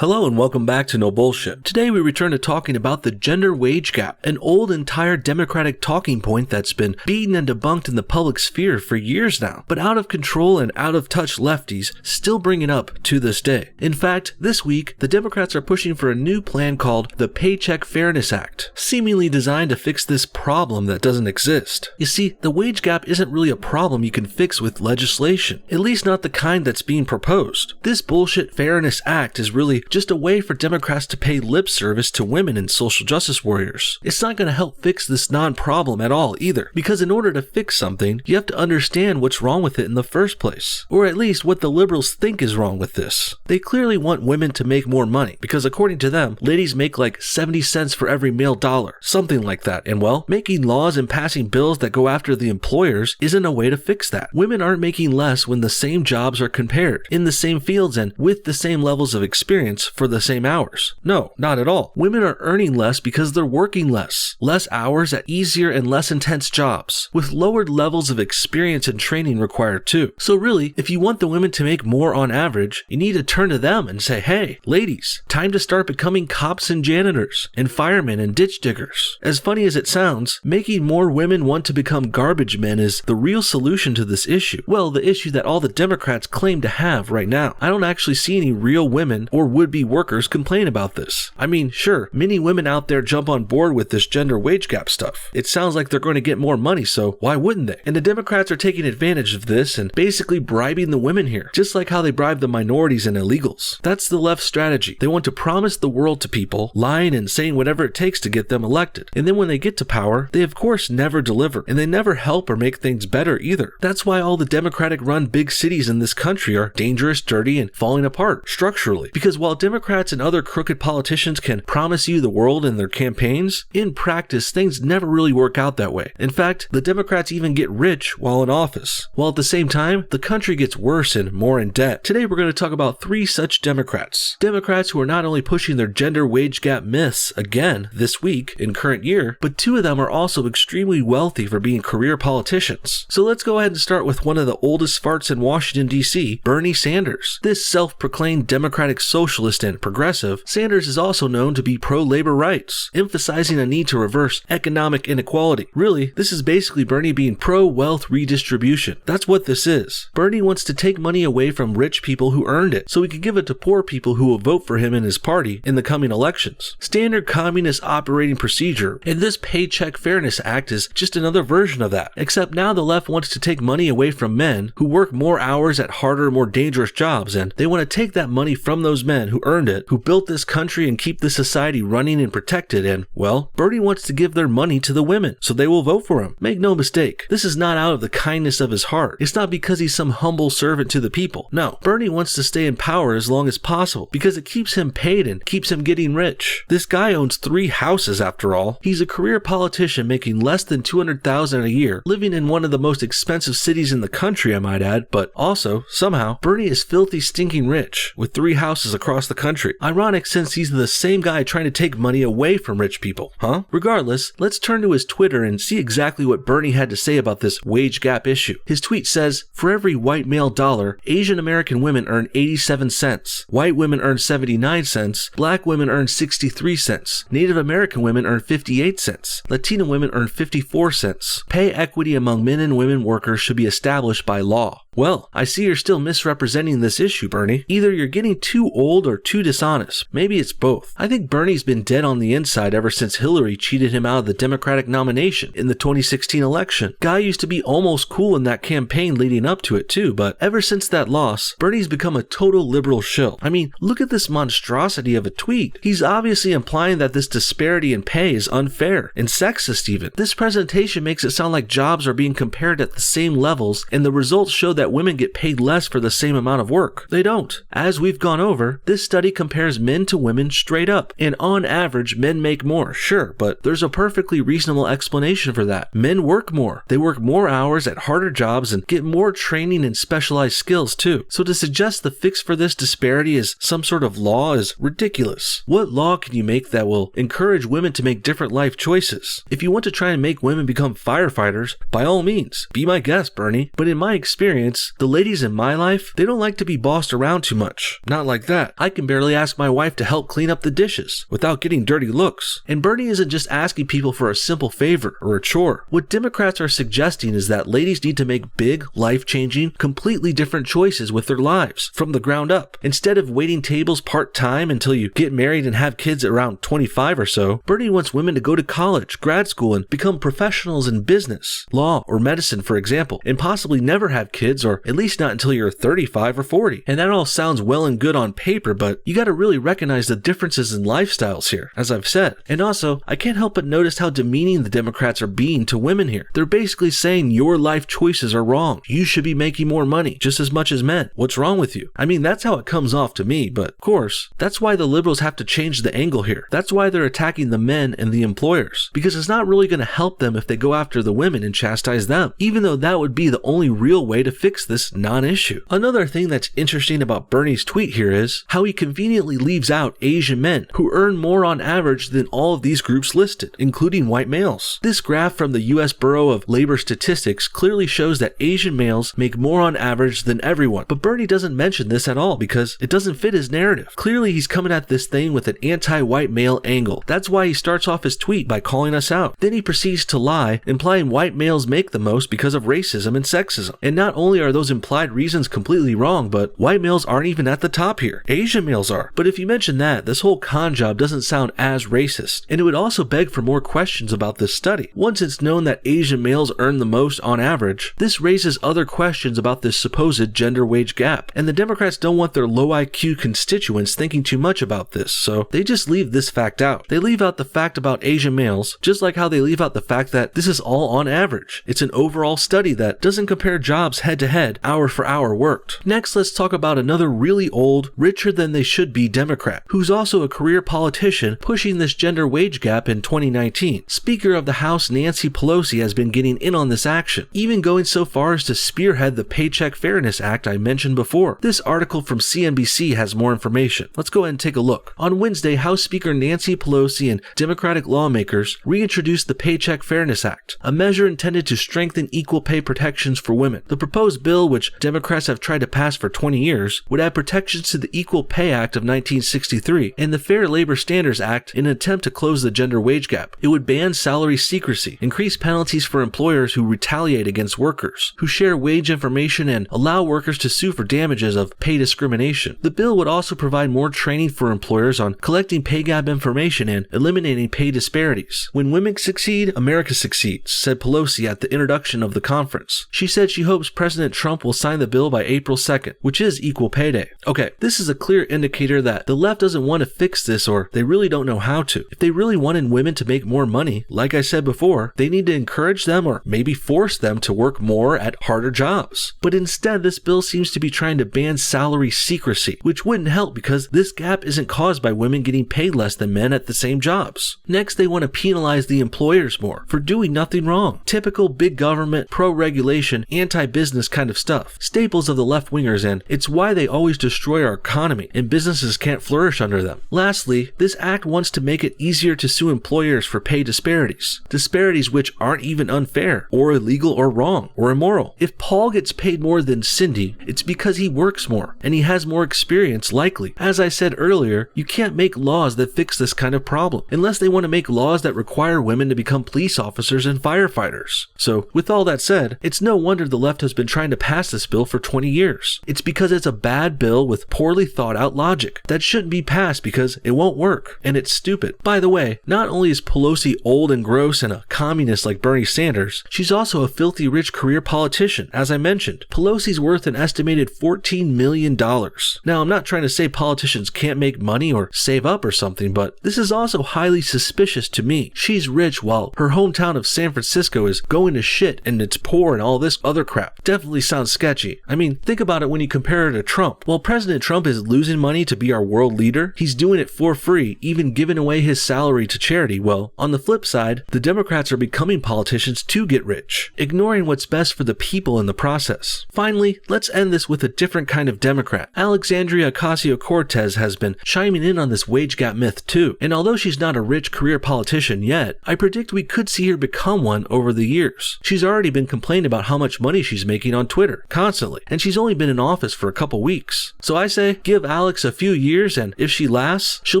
Hello and welcome back to No Bullshit. Today we return to talking about the gender wage gap, an old and tired Democratic talking point that's been beaten and debunked in the public sphere for years now, but out of control and out of touch lefties still bring it up to this day. In fact, this week, the Democrats are pushing for a new plan called the Paycheck Fairness Act, seemingly designed to fix this problem that doesn't exist. You see, the wage gap isn't really a problem you can fix with legislation, at least not the kind that's being proposed. This bullshit Fairness Act is really just a way for Democrats to pay lip service to women and social justice warriors. It's not going to help fix this non-problem at all either, because in order to fix something, you have to understand what's wrong with it in the first place, or at least what the liberals think is wrong with this. They clearly want women to make more money, because according to them, ladies make like 70 cents for every male dollar, something like that, and well, making laws and passing bills that go after the employers isn't a way to fix that. Women aren't making less when the same jobs are compared, in the same fields and with the same levels of experience for the same hours. No, not at all. Women are earning less because they're working less hours at easier and less intense jobs, with lowered levels of experience and training required too. So really, if you want the women to make more on average, you need to turn to them and say, hey, ladies, time to start becoming cops and janitors, and firemen and ditch diggers. As funny as it sounds, making more women want to become garbage men is the real solution to this issue. Well, the issue that all the Democrats claim to have right now. I don't actually see any real women or would-be workers complain about this. I mean, sure, many women out there jump on board with this gender wage gap stuff. It sounds like they're going to get more money, so why wouldn't they? And the Democrats are taking advantage of this and basically bribing the women here, just like how they bribe the minorities and illegals. That's the left strategy. They want to promise the world to people, lying and saying whatever it takes to get them elected. And then when they get to power, they of course never deliver, and they never help or make things better either. That's why all the Democratic-run big cities in this country are dangerous, dirty, and falling apart structurally. Because while Democrats and other crooked politicians can promise you the world in their campaigns, in practice, things never really work out that way. In fact, the Democrats even get rich while in office, while at the same time, the country gets worse and more in debt. Today, we're going to talk about three such Democrats. Democrats who are not only pushing their gender wage gap myths again this week in current year, but two of them are also extremely wealthy for being career politicians. So let's go ahead and start with one of the oldest farts in Washington, D.C., Bernie Sanders. This self-proclaimed Democratic socialist and progressive, Sanders is also known to be pro-labor rights, emphasizing a need to reverse economic inequality. Really, this is basically Bernie being pro-wealth redistribution. That's what this is. Bernie wants to take money away from rich people who earned it, so he can give it to poor people who will vote for him and his party in the coming elections. Standard communist operating procedure, and this Paycheck Fairness Act is just another version of that, except now the left wants to take money away from men who work more hours at harder, more dangerous jobs, and they want to take that money from those men who earned it, who built this country and keep this society running and protected, and, well, Bernie wants to give their money to the women, so they will vote for him. Make no mistake, this is not out of the kindness of his heart. It's not because he's some humble servant to the people. No, Bernie wants to stay in power as long as possible, because it keeps him paid and keeps him getting rich. This guy owns 3 houses after all. He's a career politician making less than $200,000 a year, living in one of the most expensive cities in the country, I might add, but also, somehow, Bernie is filthy stinking rich, with 3 houses across the country. Ironic since he's the same guy trying to take money away from rich people, huh? Regardless, let's turn to his Twitter and see exactly what Bernie had to say about this wage gap issue. His tweet says, for every white male dollar, Asian American women earn 87 cents, white women earn 79 cents, black women earn 63 cents, Native American women earn 58 cents, Latino women earn 54 cents. Pay equity among men and women workers should be established by law. Well, I see you're still misrepresenting this issue, Bernie. Either you're getting too old or too dishonest. Maybe it's both. I think Bernie's been dead on the inside ever since Hillary cheated him out of the Democratic nomination in the 2016 election. Guy used to be almost cool in that campaign leading up to it too, but ever since that loss, Bernie's become a total liberal shill. I mean, look at this monstrosity of a tweet. He's obviously implying that this disparity in pay is unfair and sexist even. This presentation makes it sound like jobs are being compared at the same levels, and the results show that women get paid less for the same amount of work. They don't. As we've gone over, this study compares men to women straight up, and on average, men make more, sure, but there's a perfectly reasonable explanation for that. Men work more. They work more hours at harder jobs and get more training and specialized skills too. So to suggest the fix for this disparity is some sort of law is ridiculous. What law can you make that will encourage women to make different life choices? If you want to try and make women become firefighters, by all means, be my guest, Bernie. But in my experience, the ladies in my life, they don't like to be bossed around too much. Not like that. I can barely ask my wife to help clean up the dishes without getting dirty looks. And Bernie isn't just asking people for a simple favor or a chore. What Democrats are suggesting is that ladies need to make big, life-changing, completely different choices with their lives from the ground up. Instead of waiting tables part-time until you get married and have kids around 25 or so, Bernie wants women to go to college, grad school, and become professionals in business, law, or medicine, for example, and possibly never have kids, or at least not until you're 35 or 40. And that all sounds well and good on paper, but you gotta really recognize the differences in lifestyles here, as I've said. And also, I can't help but notice how demeaning the Democrats are being to women here. They're basically saying your life choices are wrong. You should be making more money, just as much as men. What's wrong with you? I mean, that's how it comes off to me, but of course, that's why the liberals have to change the angle here. That's why they're attacking the men and the employers, because it's not really going to help them if they go after the women and chastise them, even though that would be the only real way to fix this non-issue. Another thing that's interesting about Bernie's tweet here is how he conveniently leaves out Asian men, who earn more on average than all of these groups listed, including white males. This graph from the U.S. Bureau of Labor Statistics clearly shows that Asian males make more on average than everyone, but Bernie doesn't mention this at all because it doesn't fit his narrative. Clearly he's coming at this thing with an anti-white male angle. That's why he starts off his tweet by calling us out. Then he proceeds to lie, implying white males make the most because of racism and sexism. And not only are those implied reasons completely wrong, but white males aren't even at the top here. Asian males are. But if you mention that, this whole con job doesn't sound as racist. And it would also beg for more questions about this study. Once it's known that Asian males earn the most on average, this raises other questions about this supposed gender wage gap. And the Democrats don't want their low IQ constituents thinking too much about this, so they just leave this fact out. They leave out the fact about Asian males, just like how they leave out the fact that this is all on average. It's an overall study that doesn't compare jobs head to head, hour for hour worked. Next, let's talk about another really old, richer than they should be Democrat, who's also a career politician pushing this gender wage gap in 2019. Speaker of the House Nancy Pelosi has been getting in on this action, even going so far as to spearhead the Paycheck Fairness Act I mentioned before. This article from CNBC has more information. Let's go ahead and take a look. On Wednesday, House Speaker Nancy Pelosi and Democratic lawmakers reintroduced the Paycheck Fairness Act, a measure intended to strengthen equal pay protections for women. The proposed bill, which Democrats have tried to pass for 20 years, would add protections to the Equal Pay Act of 1963 and the Fair Labor Standards Act in an attempt to close the gender wage gap. It would ban salary secrecy, increase penalties for employers who retaliate against workers, who share wage information, and allow workers to sue for damages of pay discrimination. The bill would also provide more training for employers on collecting pay gap information and eliminating pay disparities. When women succeed, America succeeds, said Pelosi at the introduction of the conference. She said she hopes President Trump will sign the bill by April 2nd, which is Equal Pay Day. Okay, this is a clear indicator that the left doesn't want to fix this, or they really don't know how to. If they really wanted women to make more money, like I said before, they need to encourage them or maybe force them to work more at harder jobs. But instead, this bill seems to be trying to ban salary secrecy, which wouldn't help because this gap isn't caused by women getting paid less than men at the same jobs. Next, they want to penalize the employers more for doing nothing wrong. Typical big government, pro-regulation, anti-business kind of stuff. Staples of the left-wingers, and it's why they always destroy our economy and businesses can't flourish under them. Lastly, this act wants to make it easier to sue employers for pay disparities. Disparities which aren't even unfair, or illegal, or wrong, or immoral. If Paul gets paid more than Cindy, it's because he works more, and he has more experience likely. As I said earlier, you can't make laws that fix this kind of problem, unless they want to make laws that require women to become police officers and firefighters. So, with all that said, it's no wonder the left has been trying to pass this bill for 20 years. It's because it's a bad bill with poorly thought out logic that shouldn't be passed because it won't work, and it's stupid. By the way, not only is Pelosi old and gross and a communist like Bernie Sanders, she's also a filthy rich career politician. As I mentioned, Pelosi's worth an estimated $14 million. Now, I'm not trying to say politicians can't make money or save up or something, but this is also highly suspicious to me. She's rich while her hometown of San Francisco is going to shit and it's poor and all this other crap. Definitely sounds sketchy. I mean, think about it when you compare her to Trump. While President Trump is losing money to be our world leader, he's doing it for free, even giving away his salary to charity. Well, on the flip side, the Democrats are becoming politicians to get rich, ignoring what's best for the people in the process. Finally, let's end this with a different kind of Democrat. Alexandria Ocasio-Cortez has been chiming in on this wage gap myth too, and although she's not a rich career politician yet, I predict we could see her become one over the years. She's already been complaining about how much money she's making on Twitter, constantly, and she's only been in office for a couple weeks. So I say, give Alex a few years, and if she lasts, she'll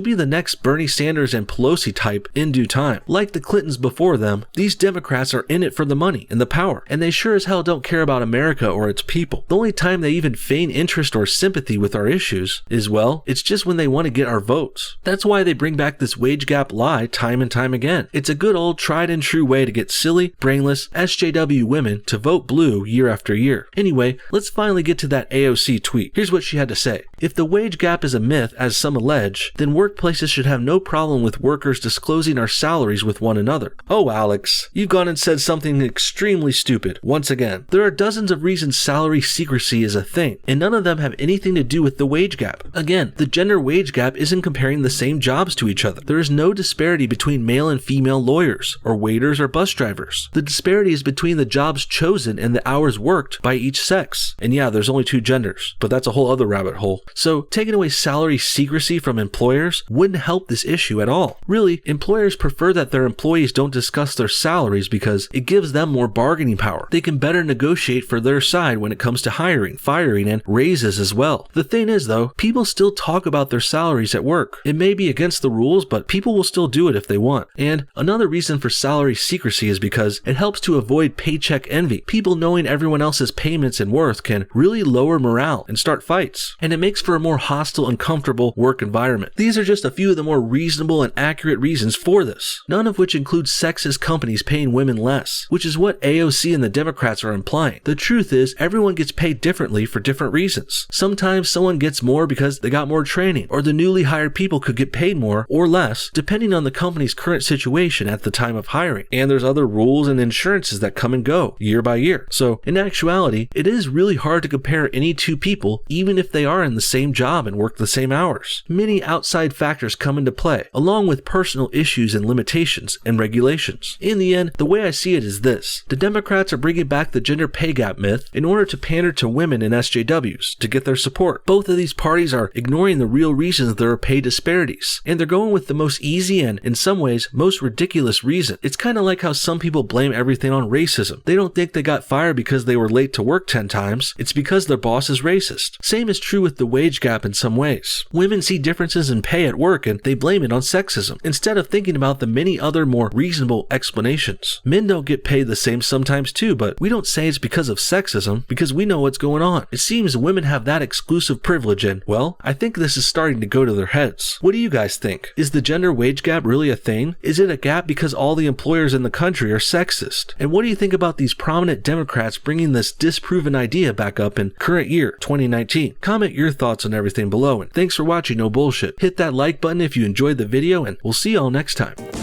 be the next Bernie Sanders and Pelosi type in due time. Like the Clintons before them, these Democrats are in it for the money and the power, and they sure as hell don't care about America or its people. The only time they even feign interest or sympathy with our issues is, well, it's just when they want to get our votes. That's why they bring back this wage gap lie time and time again. It's a good old tried and true way to get silly, brainless SJW women to vote blue year after year. Anyway, let's finally get to that AOC tweet. Here's what she had to say. If the wage gap is a myth, as some allege, then workplaces should have no problem with workers disclosing our salaries with one another. Oh, Alex, you've gone and said something extremely stupid. Once again, there are dozens of reasons salary secrecy is a thing, and none of them have anything to do with the wage gap. Again, the gender wage gap isn't comparing the same jobs to each other. There is no disparity between male and female lawyers, or waiters or bus drivers. The disparity is between the jobs chosen and the hours worked by each sex. And yeah, there's only two genders, but that's a whole other rabbit hole. So taking away salary secrecy from employers wouldn't help this issue at all. Really, employers prefer that their employees don't discuss their salaries because it gives them more bargaining power. They can better negotiate for their side when it comes to hiring, firing, and raises as well. The thing is though, people still talk about their salaries at work. It may be against the rules, but people will still do it if they want. And another reason for salary secrecy is because it helps to avoid paycheck envy. People knowing everyone else's payments and worth can really lower morale and start fights. And it makes for a more hostile and comfortable work environment. These are just a few of the more reasonable and accurate reasons for this, none of which include sexist companies paying women less, which is what AOC and the Democrats are implying. The truth is, everyone gets paid differently for different reasons. Sometimes someone gets more because they got more training, or the newly hired people could get paid more or less, depending on the company's current situation at the time of hiring. And there's other rules and insurances that come and go year by year. So in actuality, it is really hard to compare any two people, even if they are in the same job and work the same hours. Many outside factors come into play, along with personal issues and limitations and regulations. In the end, the way I see it is this. The Democrats are bringing back the gender pay gap myth in order to pander to women and SJWs to get their support. Both of these parties are ignoring the real reasons there are pay disparities, and they're going with the most easy and, in some ways, most ridiculous reason. It's kind of like how some people blame everything on racism. They don't think they got fired because they were late to work 10 times. It's because their boss is racist. Same is true with the wage gap in some ways. Women see differences in pay at work and they blame it on sexism, instead of thinking about the many other more reasonable explanations. Men don't get paid the same sometimes too, but we don't say it's because of sexism because we know what's going on. It seems women have that exclusive privilege and, well, I think this is starting to go to their heads. What do you guys think? Is the gender wage gap really a thing? Is it a gap because all the employers in the country are sexist? And what do you think about these prominent Democrats bringing this disproven idea back up in current year 2019? Comment your thoughts on everything below, and thanks for watching No Bullshit. Hit that like button if you enjoyed the video, and we'll see y'all next time.